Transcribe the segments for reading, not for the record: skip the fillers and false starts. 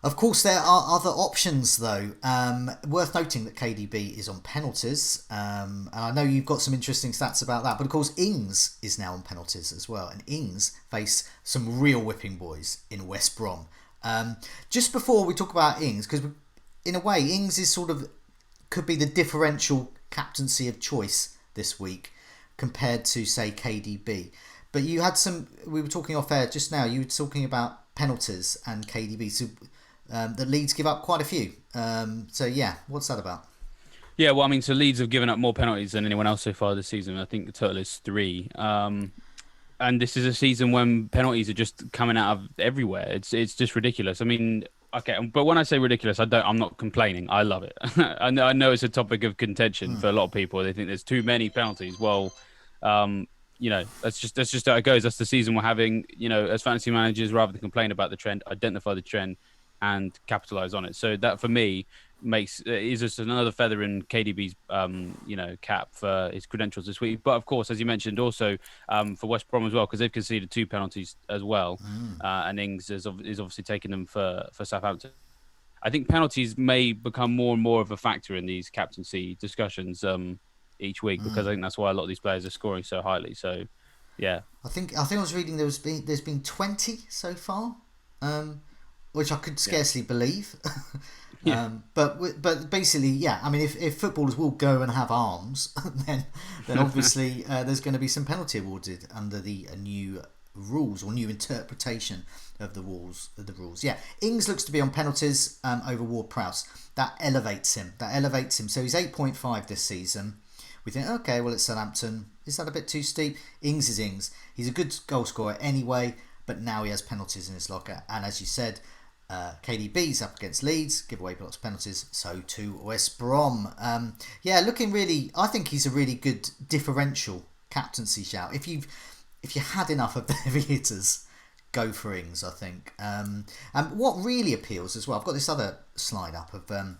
Of course, there are other options, though. Worth noting that KDB is on penalties, and I know you've got some interesting stats about that. But of course, Ings is now on penalties as well, and Ings face some real whipping boys in West Brom. Just before we talk about Ings, because in a way, Ings is sort of could be the differential captaincy of choice this week compared to say KDB. But you had some. We were talking off air just now. You were talking about penalties and KDB. So that Leeds give up quite a few. So yeah, what's that about? Yeah, well, I mean, so Leeds have given up more penalties than anyone else so far this season. I think the total is three. And this is a season when penalties are just coming out of everywhere. It's just ridiculous. I mean, okay, but when I say ridiculous, I'm not complaining. I love it. I know it's a topic of contention for a lot of people. They think there's too many penalties. Well, um, that's just how it goes. That's the season we're having. As fantasy managers, rather than complain about the trend, identify the trend and capitalize on it. So that for me makes is just another feather in KDB's cap for his credentials this week. But of course, as you mentioned, also for West Brom as well, because they've conceded two penalties as well, and Ings is obviously taking them for Southampton. I think penalties may become more and more of a factor in these captaincy discussions each week because I think that's why a lot of these players are scoring so highly. So yeah, I think I was reading there's been 20 so far, which I could yeah, scarcely believe. yeah. But basically, yeah. I mean, if footballers will go and have arms, then obviously there's going to be some penalty awarded under the new rules or new interpretation of the rules. Yeah, Ings looks to be on penalties over Ward Prowse. That elevates him. So he's 8.5 this season. We think, okay, well, it's Southampton. Is that a bit too steep? Ings is Ings. He's a good goal scorer anyway, but now he has penalties in his locker. And as you said, KDB's up against Leeds, give away lots of penalties. So too West Brom. Yeah, looking really. I think he's a really good differential captaincy shout. If you had enough of the heavy hitters, go for Ings. I think. And what really appeals as well. I've got this other slide up of the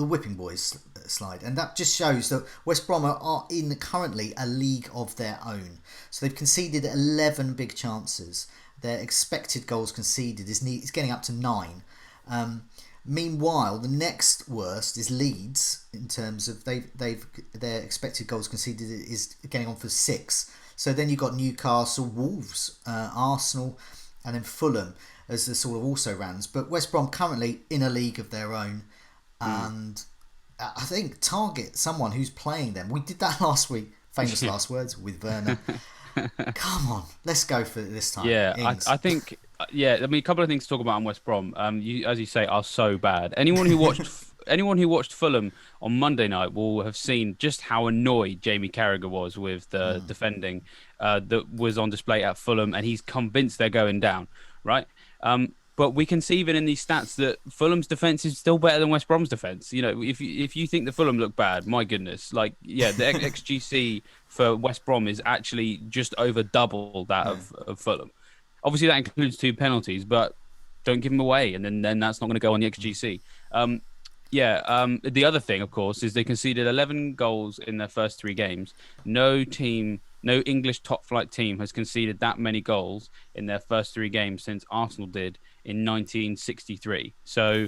Whipping Boys slide, and that just shows that West Brom are in currently a league of their own. So they've conceded 11 big chances. Their expected goals conceded is getting up to 9. Meanwhile, the next worst is Leeds in terms of their expected goals conceded is getting on for 6. So then you've got Newcastle, Wolves, Arsenal, and then Fulham as the sort of also rans. But West Brom currently in a league of their own, Mm. and I think target someone who's playing them. We did that last week. Famous last words with Werner. Come on, let's go for it this time. Yeah, Ings. I think yeah. I mean, a couple of things to talk about on West Brom. As you say, are so bad. Anyone who watched Fulham on Monday night will have seen just how annoyed Jamie Carragher was with the defending that was on display at Fulham, and he's convinced they're going down, right? But we can see even in these stats that Fulham's defense is still better than West Brom's defense. If you think the Fulham look bad, my goodness, like yeah, the XGC for West Brom is actually just over double that Yeah. of Fulham. Obviously, that includes two penalties, but don't give them away, and then that's not going to go on the XGC. The other thing, of course, is they conceded 11 goals in their first three games. No English top flight team has conceded that many goals in their first three games since Arsenal did in 1963. So,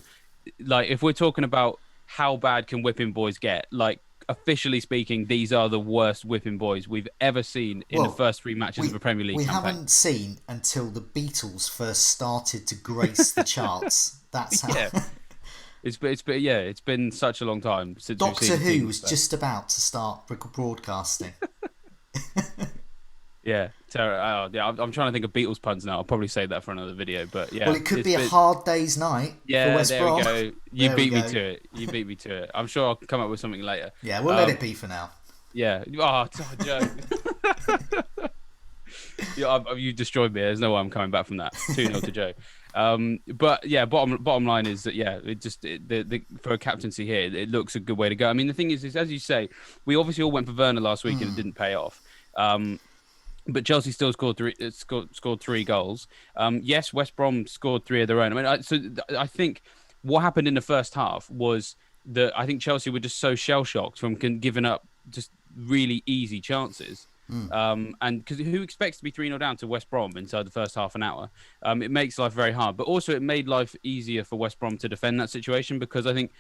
like, if we're talking about how bad can whipping boys get, like, officially speaking, these are the worst whipping boys we've ever seen in the Well, first three matches of we a Premier League we campaign. haven't seen until the Beatles first started to grace the charts. That's how. Yeah, it's been such a long time since we've Doctor seen Who teams. was just about to start broadcasting. Yeah, yeah. I'm trying to think of Beatles puns now. I'll probably save that for another video. But Well, yeah, it could it's be a been. hard day's night for Yeah, West there we Brom. go. You There we beat me go. to it. You beat me to it. I'm sure I'll come up with something later. Yeah, we'll let Um, it be for now. yeah. Oh, Joe. You destroyed me. There's no way I'm coming back from that. 2-0 to Joe. But yeah, bottom line is that yeah, for a captaincy here, it looks a good way to go. I mean, the thing is as you say, we obviously all went for Werner last week and it didn't pay off. But Chelsea still scored three goals. Yes, West Brom scored three of their own. I mean, I think what happened in the first half was that I think Chelsea were just so shell shocked from giving up just really easy chances And because who expects to be 3-0 down to West Brom inside the first half an hour? It makes life very hard. But also, it made life easier for West Brom to defend that situation, because I think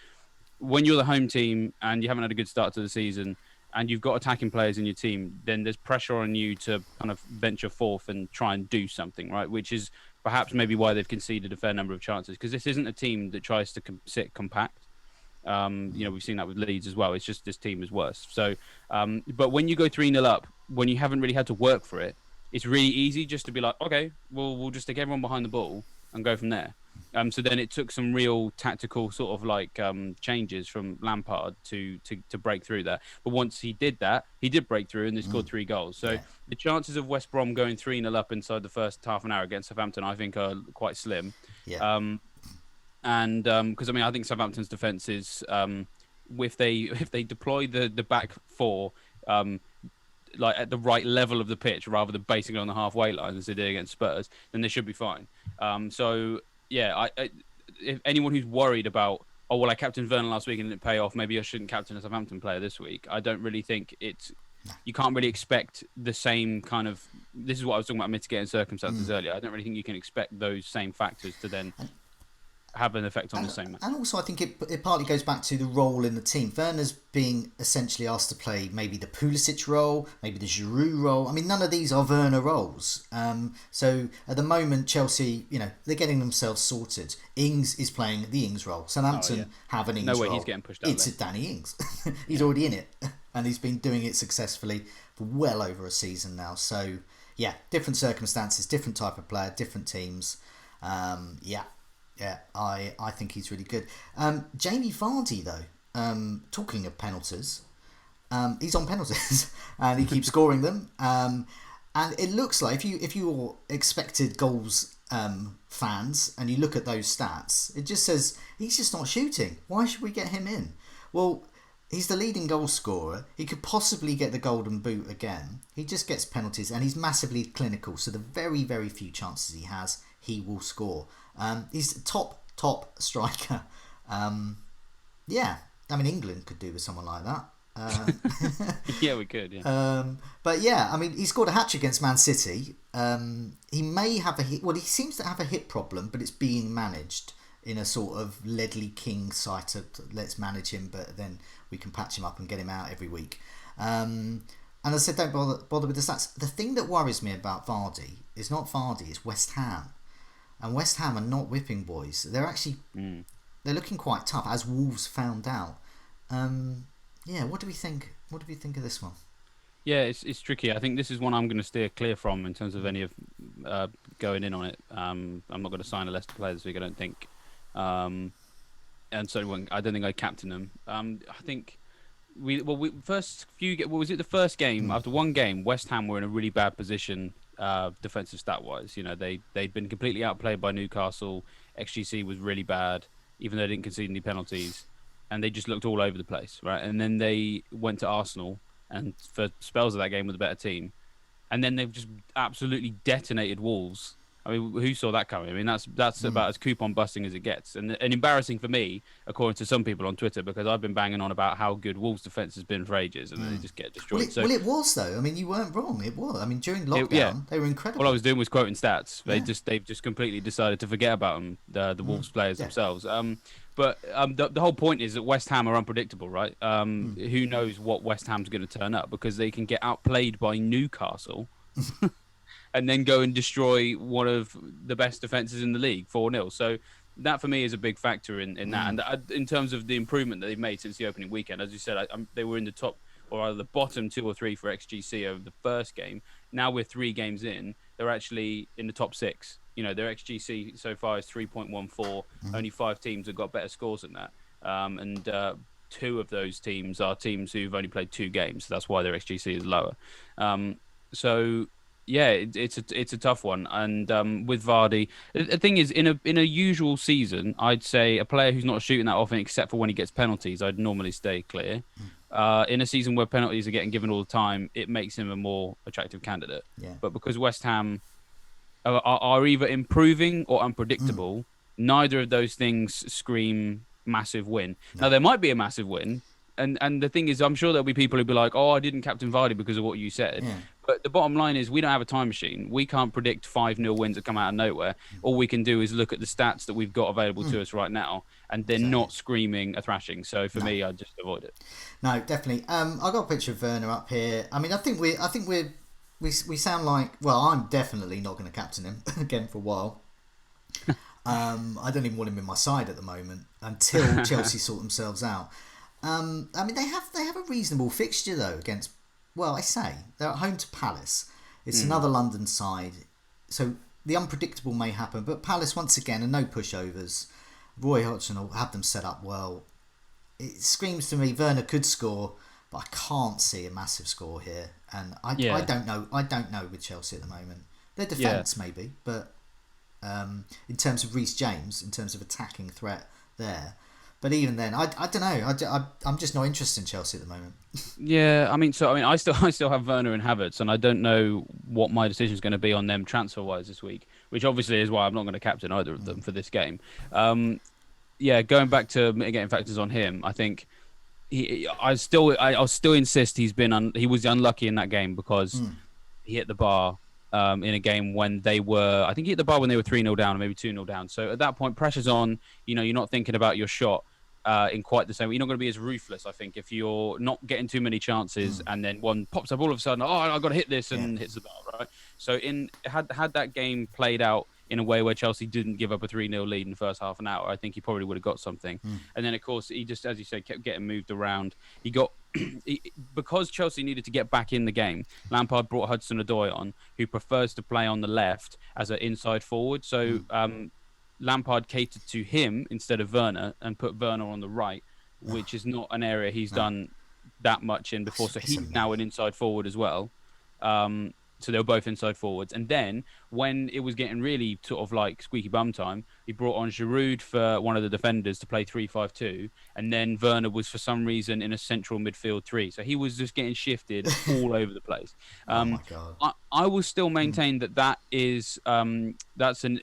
when you're the home team and you haven't had a good start to the season and you've got attacking players in your team, then there's pressure on you to kind of venture forth and try and do something, right? Which is perhaps maybe why they've conceded a fair number of chances, because this isn't a team that tries to sit compact. We've seen that with Leeds as well. It's just this team is worse. So, but when you go 3-0 up, when you haven't really had to work for it, it's really easy just to be like, okay, well, we'll just stick everyone behind the ball and go from there. So then it took some real tactical sort of like changes from Lampard to break through that. But once he did that, he did break through and they scored 3 goals. So the chances of West Brom going 3-0 up inside the first half an hour against Southampton, I think, are quite slim. Yeah. And because I think Southampton's defence is if they deploy the back four like at the right level of the pitch rather than basing it on the halfway line as they did against Spurs, then they should be fine. If anyone who's worried about, oh well, I captained Vernon last week and it didn't pay off, maybe I shouldn't captain a Southampton player this week, I don't really think it's. You can't really expect the same kind of. This is what I was talking about mitigating circumstances earlier. I don't really think you can expect those same factors to then have an effect on the same match. And also, I think it partly goes back to the role in the team. Werner's being essentially asked to play maybe the Pulisic role, maybe the Giroud role. I mean, none of these are Werner roles. So at the moment, Chelsea, they're getting themselves sorted. Ings is playing the Ings role. Southampton have an Ings role. No way he's getting pushed out. It's a Danny Ings. He's already in it. And he's been doing it successfully for well over a season now. So, yeah, different circumstances, different type of player, different teams. Yeah, I think he's really good. Jamie Vardy, though, talking of penalties, he's on penalties and he keeps scoring them. And it looks like if you're expected goals fans and you look at those stats, it just says he's just not shooting. Why should we get him in? Well, he's the leading goal scorer. He could possibly get the golden boot again. He just gets penalties and he's massively clinical. So the very, very few chances he has, he will score. He's a top striker. England could do with someone like that. Yeah, we could. Yeah. But yeah, he scored a hat-trick against Man City. He may have a hit. Well, he seems to have a hit problem, but it's being managed in a sort of Ledley King site of let's manage him, but then we can patch him up and get him out every week. And I said, don't bother with the stats. The thing that worries me about Vardy is not Vardy, it's West Ham. And West Ham are not whipping boys. They're actually they're looking quite tough, as Wolves found out. What do we think? What do we think of this one? Yeah, it's tricky. I think this is one I'm going to steer clear from in terms of any of going in on it. I'm not going to sign a Leicester player this week, I don't think. And so I don't think I captain them. I think was it the first game? After one game, West Ham were in a really bad position. Defensive stat wise, they'd been completely outplayed by Newcastle. XGC was really bad, even though they didn't concede any penalties, and they just looked all over the place, right? And then they went to Arsenal, and for spells of that game were the better team, and then they've just absolutely detonated Wolves. Who saw that coming? That's about as coupon busting as it gets, and embarrassing for me, according to some people on Twitter, because I've been banging on about how good Wolves' defense has been for ages, and they just get destroyed. Well, it was though. You weren't wrong. It was. During lockdown, they were incredible. All I was doing was quoting stats. They've just completely decided to forget about them, the Wolves players themselves. But the whole point is that West Ham are unpredictable, right? Who knows what West Ham's going to turn up, because they can get outplayed by Newcastle. And then go and destroy one of the best defences in the league, 4-0. So that for me is a big factor in that. And in terms of the improvement that they've made since the opening weekend, as you said, they were in the top or either the bottom 2 or 3 for XGC over the first game. Now we're 3 games in, they're actually in the top 6. Their XGC so far is 3.14. Only 5 teams have got better scores than that. And 2 of those teams are teams who've only played 2 games. So that's why their XGC is lower. Yeah, it's a tough one, and with Vardy, the thing is, in a usual season, I'd say a player who's not shooting that often, except for when he gets penalties, I'd normally stay clear. In a season where penalties are getting given all the time, it makes him a more attractive candidate. Yeah. But because West Ham are either improving or unpredictable, neither of those things scream massive win. No. Now there might be a massive win. And the thing is, I'm sure there'll be people who'll be like, "Oh, I didn't captain Vardy because of what you said." Yeah. But the bottom line is we don't have a time machine. We can't predict 5-0 wins that come out of nowhere. All we can do is look at the stats that we've got available to us right now, and they're Exactly. not screaming a thrashing. So for No. me, I just avoid it. No, definitely. I got a picture of Werner up here. I mean, we sound like, well, I'm definitely not going to captain him again for a while. I don't even want him in my side at the moment until Chelsea sort themselves out. I mean, they have a reasonable fixture though against. Well, I say they're at home to Palace. It's another London side, so the unpredictable may happen. But Palace once again, and no pushovers. Roy Hodgson will have them set up well. It screams to me Werner could score, but I can't see a massive score here. And I don't know. I don't know with Chelsea at the moment. Their defence maybe, but in terms of Reece James, in terms of attacking threat there. But even then, I don't know. I'm just not interested in Chelsea at the moment. Yeah, I still have Werner and Havertz, and I don't know what my decision is going to be on them transfer wise this week, which obviously is why I'm not going to captain either of them for this game. Yeah, going back to mitigating factors on him, I think I'll still insist he was unlucky in that game because he hit the bar in a game when I think he hit the bar when they were 3-0 down or maybe 2-0 down. So at that point, pressure's on. You're not thinking about your shot in quite the same way. You're not going to be as ruthless, I think, if you're not getting too many chances and then one pops up all of a sudden. Oh, I've got to hit this and hits the bar, right? So had that game played out in a way where Chelsea didn't give up a 3-0 lead in the first half an hour, I think he probably would have got something. And then, of course, he just, as you said, kept getting moved around. He got because Chelsea needed to get back in the game. Lampard brought Hudson-Odoi on, who prefers to play on the left as an inside forward. So Lampard catered to him instead of Werner and put Werner on the right, which is not an area he's done that much in before. So he's now an inside forward as well. So they were both inside forwards. And then when it was getting really sort of like squeaky bum time, he brought on Giroud for one of the defenders to play 3-5-2. And then Werner was for some reason in a central midfield 3. So he was just getting shifted all over the place. Oh my God. I will still maintain that is that's an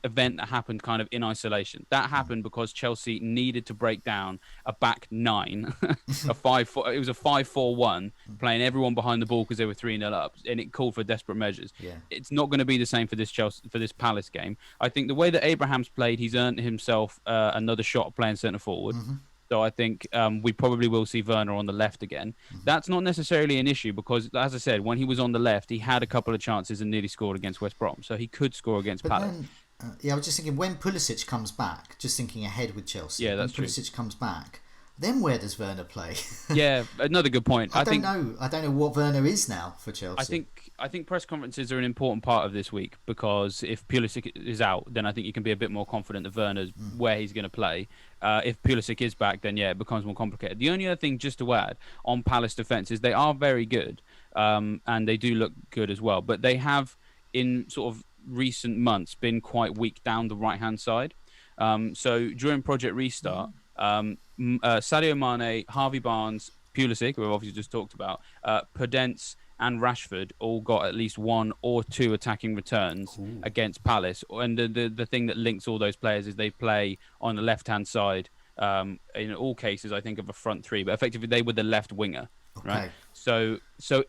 event that happened kind of in isolation. That happened because Chelsea needed to break down a back 9, a 5-4. It was a 5-4-1, playing everyone behind the ball because they were 3-0 up, and it called for desperate measures. Yeah. It's not going to be the same for this Palace game. I think the way that Abraham's played, he's earned himself another shot playing centre forward. So I think we probably will see Werner on the left again. That's not necessarily an issue because, as I said, when he was on the left, he had a couple of chances and nearly scored against West Brom. So he could score against Palace. Then, I was just thinking when Pulisic comes back, just thinking ahead with Chelsea. Yeah, that's when Pulisic comes back, then where does Werner play? Yeah, another good point. I don't know what Werner is now for Chelsea. I think press conferences are an important part of this week because if Pulisic is out, then I think you can be a bit more confident that Werner's where he's going to play. If Pulisic is back, then yeah, it becomes more complicated. The only other thing just to add on Palace defence is they are very good, and they do look good as well. But they have, in sort of recent months, been quite weak down the right-hand side. So during Project Restart, Sadio Mane, Harvey Barnes, Pulisic, who we've obviously just talked about, Podence and Rashford all got at least 1 or 2 attacking returns against Palace. And the thing that links all those players is they play on the left-hand side, in all cases, I think, of a front 3. But effectively, they were the left winger, right? So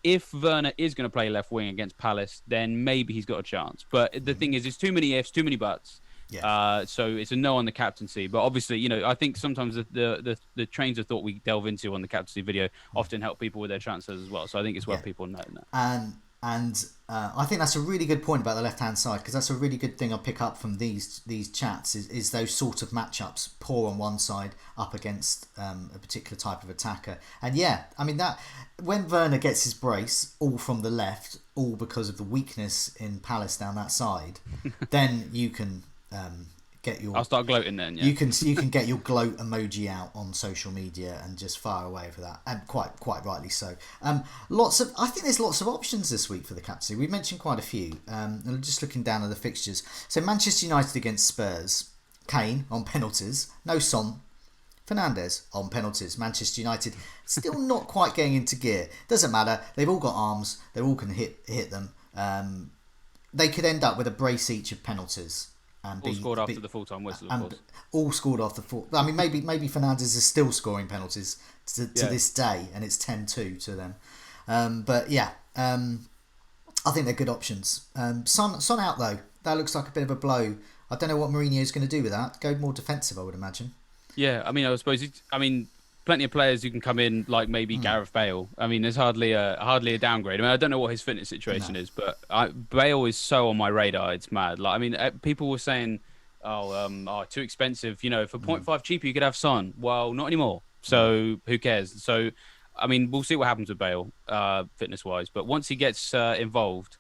if Werner is going to play left wing against Palace, then maybe he's got a chance. But the thing is, it's too many ifs, too many buts. Yeah. So it's a no on the captaincy, but obviously, I think sometimes the trains of thought we delve into on the captaincy video often help people with their transfers as well. So I think it's worth people knowing that. And I think that's a really good point about the left hand side because that's a really good thing I pick up from these chats is those sort of matchups, poor on one side up against a particular type of attacker. And yeah, I mean that when Werner gets his brace all from the left, all because of the weakness in Palace down that side, then you can. Get your. I'll start gloating then. Yeah. You can get your gloat emoji out on social media and just fire away for that, and quite rightly so. I think there's lots of options this week for the captaincy. We mentioned quite a few. And just looking down at the fixtures, so Manchester United against Spurs, Kane on penalties, no Son, Fernandes on penalties. Manchester United still not quite getting into gear. Doesn't matter. They've all got arms. They all can hit them. They could end up with a brace each of penalties. And all scored after the full-time whistle, of course. All scored after full. I mean, maybe Fernandes is still scoring penalties to this day, and it's 10-2 to them. But yeah, I think they're good options. Son out though. That looks like a bit of a blow. I don't know what Mourinho's going to do with that. Go more defensive, I would imagine. Yeah, I mean, I suppose. I mean, plenty of players who can come in, like maybe Gareth Bale. I mean, there's hardly a downgrade. I mean, I don't know what his fitness situation No. is, but Bale is so on my radar. It's mad. Like, I mean, people were saying, "Oh, too expensive." You know, for point 0.5 cheaper, you could have Son. Well, not anymore. No. So who cares? So, I mean, we'll see what happens with Bale, fitness wise. But once he gets involved,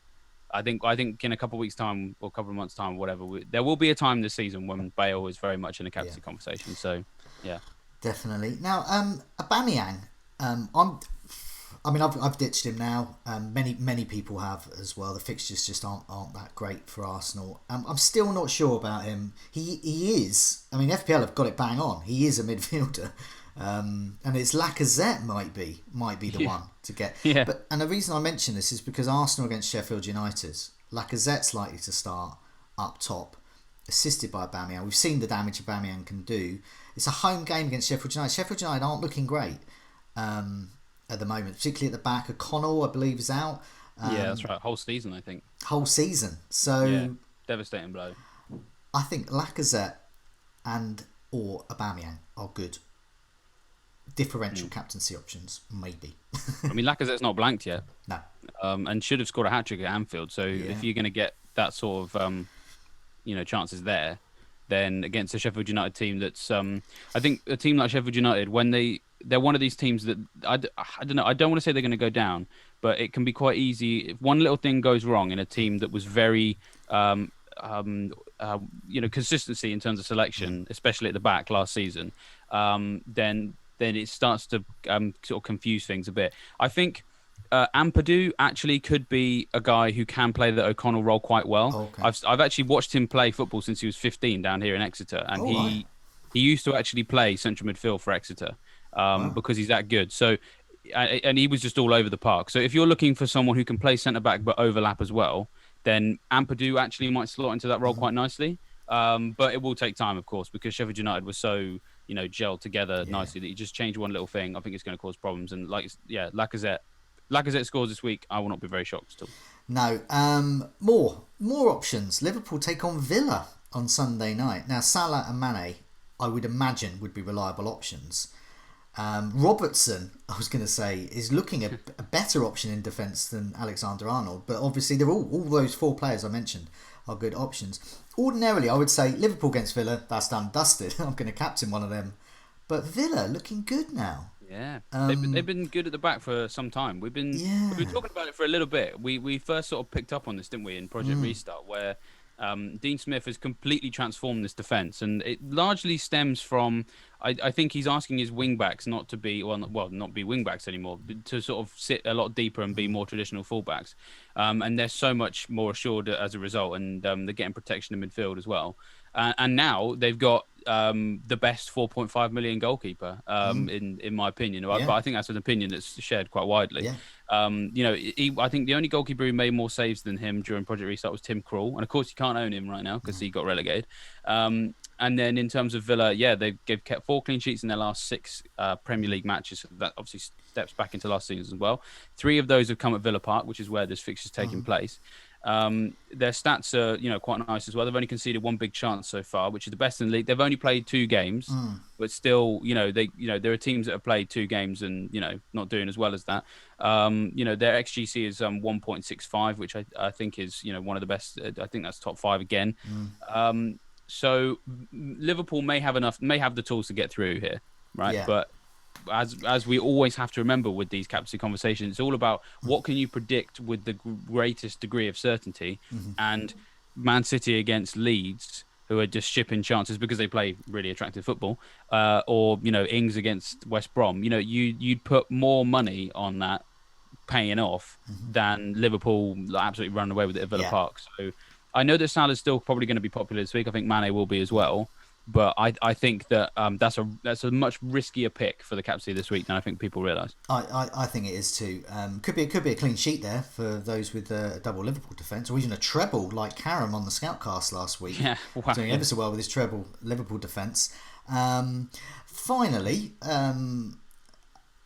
I think in a couple of weeks' time or a couple of months' time, whatever, there will be a time this season when Bale is very much in the Yeah. captaincy conversation. So, yeah. Definitely. Now, Aubameyang. I mean, I've ditched him now. Many people have as well. The fixtures just aren't that great for Arsenal. I'm still not sure about him. He is. I mean, FPL have got it bang on. He is a midfielder, and it's Lacazette might be the Yeah. one to get. Yeah. And the reason I mention this is because Arsenal against Sheffield United, Lacazette's likely to start up top, assisted by Aubameyang. We've seen the damage Aubameyang can do. It's a home game against Sheffield United. Sheffield United aren't looking great at the moment, particularly at the back. O'Connell, I believe, is out Yeah, that's right. Whole season, I think. whole season. So Yeah, devastating blow. I think Lacazette and or Aubameyang are good differential captaincy options, maybe. I mean, Lacazette's not blanked yet, No. and should have scored a hat trick at Anfield. So Yeah. if you're going to get that sort of chances there, then against a Sheffield United team that's I think a team like Sheffield United, when they're one of these teams that I don't know, I don't want to say they're going to go down, but it can be quite easy if one little thing goes wrong in a team that was very consistency in terms of selection, especially at the back last season, then it starts to sort of confuse things a bit. I think Ampadu actually could be a guy who can play the O'Connell role quite well. Okay. I've actually watched him play football since he was 15 down here in Exeter, and Right. he used to actually play central midfield for Exeter because he's that good. So, and he was just all over the park. So if you're looking for someone who can play centre back but overlap as well, then Ampadu actually might slot into that role quite nicely. But it will take time, of course, because Sheffield United was so gelled together nicely that you just change one little thing. I think it's going to cause problems. And Lacazette scores this week. I will not be very shocked at all. No. More options. Liverpool take on Villa on Sunday night. Now Salah and Mane, I would imagine, would be reliable options. Robertson, I was going to say, is looking a better option in defence than Alexander Arnold, but obviously they're all those four players I mentioned are good options. Ordinarily, I would say Liverpool against Villa, that's done and dusted. I'm going to captain one of them, but Villa looking good now. Yeah, they've been good at the back for some time. We've been talking about it for a little bit. We first sort of picked up on this, didn't we, in Project Restart, where Dean Smith has completely transformed this defence, and it largely stems from I think he's asking his wing backs not to be not be wing backs anymore, but to sort of sit a lot deeper and be more traditional fullbacks, and they're so much more assured as a result, and they're getting protection in midfield as well. And now they've got the best 4.5 million goalkeeper, in my opinion. But I think that's an opinion that's shared quite widely. Yeah. I think the only goalkeeper who made more saves than him during Project Restart was Tim Krul, and of course you can't own him right now because he got relegated. And then in terms of Villa, they've kept 4 clean sheets in their last 6 Premier League matches. That obviously steps back into last season as well. 3 of those have come at Villa Park, which is where this fixture's taking place. Their stats are, quite nice as well. They've only conceded 1 big chance so far, which is the best in the league. They've only played 2 games, but still, there are teams that have played 2 games and not doing as well as that. Their XGC is 1.65, which I think is one of the best. I think that's top 5 again. So Liverpool may have the tools to get through here, right? Yeah. But as we always have to remember with these captaincy conversations, it's all about what can you predict with the greatest degree of certainty. And Man City against Leeds, who are just shipping chances because they play really attractive football, or Ings against West Brom, you'd put more money on that paying off than Liverpool absolutely running away with it at Villa Park. So I know that Salah's still probably going to be popular this week. I think Mane will be as well. But I think that that's a much riskier pick for the captaincy this week than I think people realise. I think it is too. Could be a clean sheet there for those with a double Liverpool defence, or even a treble like Karam on the Scoutcast last week. Yeah, wow, doing ever so well with his treble Liverpool defence. Finally,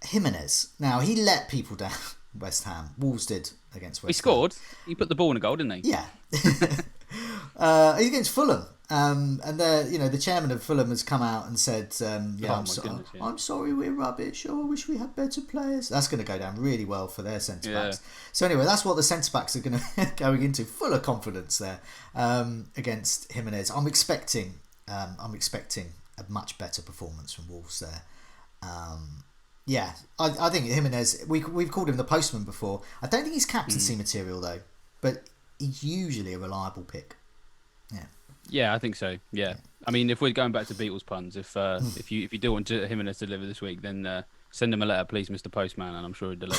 Jimenez. Now he let people down West Ham. Wolves did against West Ham. He scored. He put the ball in a goal, didn't he? Yeah. He's against Fulham. And the chairman of Fulham has come out and said, I'm sorry we're rubbish. I wish we had better players. That's going to go down really well for their centre-backs. Yeah. So anyway, that's what the centre-backs are going into, full of confidence there against Jimenez. I'm expecting a much better performance from Wolves there. I think Jimenez, we've called him the postman before. I don't think he's captaincy material though, but he's usually a reliable pick. Yeah, I think so. Yeah, I mean, if we're going back to Beatles puns, if you do want Jimenez to deliver this week, then send him a letter, please, Mr. Postman, and I'm sure he'll deliver.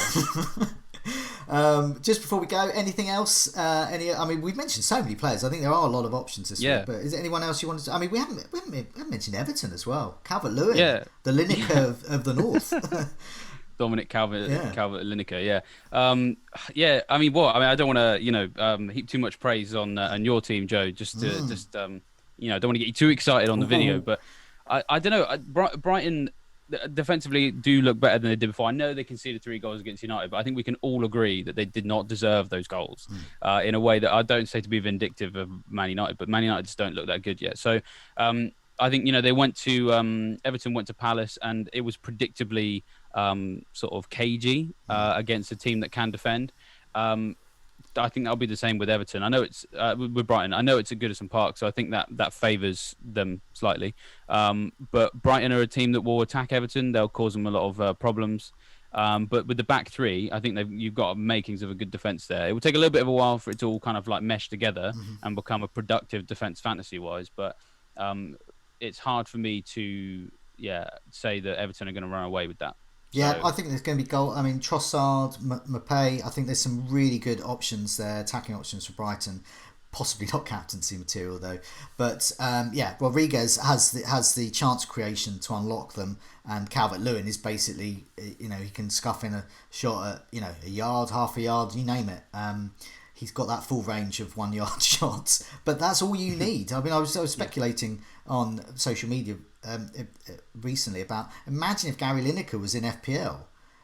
Just before we go, anything else? We've mentioned so many players. I think there are a lot of options this week. But is there anyone else you wanted to? I mean, we haven't mentioned Everton as well. Calvert-Lewin, the Lineker of the North. Dominic Calvert-Lineker, yeah. I don't want to, heap too much praise on your team, Joe. Don't want to get you too excited on the video, but I don't know. Brighton defensively do look better than they did before. I know they conceded 3 goals against United, but I think we can all agree that they did not deserve those goals in a way that I don't say to be vindictive of Man United, but Man United just don't look that good yet. So I think they went to Everton went to Palace, and it was predictably sort of cagey against a team that can defend. I think that'll be the same with Everton. I know it's with Brighton. I know it's at Goodison Park, so I think that favours them slightly. But Brighton are a team that will attack Everton. They'll cause them a lot of problems. But with the back three, I think you've got makings of a good defence there. It will take a little bit of a while for it to all kind of like mesh together and become a productive defence fantasy-wise. But it's hard for me to say that Everton are going to run away with that. Yeah, I think there's going to be goal. I mean, Trossard, Maupay. I think there's some really good options there, attacking options for Brighton. Possibly not captaincy material though, but Rodriguez has the chance creation to unlock them, and Calvert-Lewin is basically he can scuff in a shot at a yard, half a yard, you name it. He's got that full range of 1 yard shots, but that's all you need. I mean, I was speculating on social media recently about, imagine if Gary Lineker was in FPL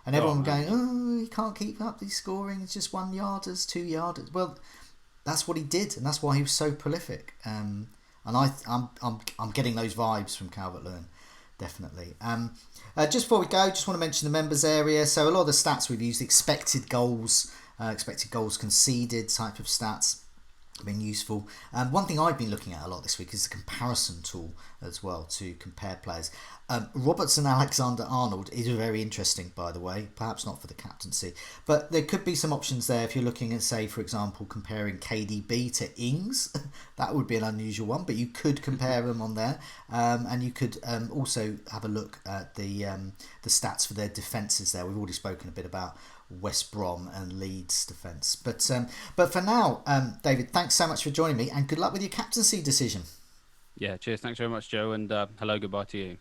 and everyone going, he can't keep up these scoring, it's just 1 yarders, 2 yarders. Well, that's what he did, and that's why he was so prolific. And I'm getting those vibes from Calvert-Lewin, definitely. Just before we go, just want to mention the members area. So a lot of the stats we've used, expected goals conceded type of stats, have been useful. One thing I've been looking at a lot this week is the comparison tool as well to compare players. Robertson Alexander-Arnold is very interesting, by the way, perhaps not for the captaincy, but there could be some options there if you're looking at, say, for example, comparing KDB to Ings. That would be an unusual one, but you could compare them on there, and you could also have a look at the stats for their defences there. We've already spoken a bit about West Brom and Leeds defence. But for now, David, thanks so much for joining me, and good luck with your captaincy decision. Yeah, cheers. Thanks very much, Joe, and hello, goodbye to you.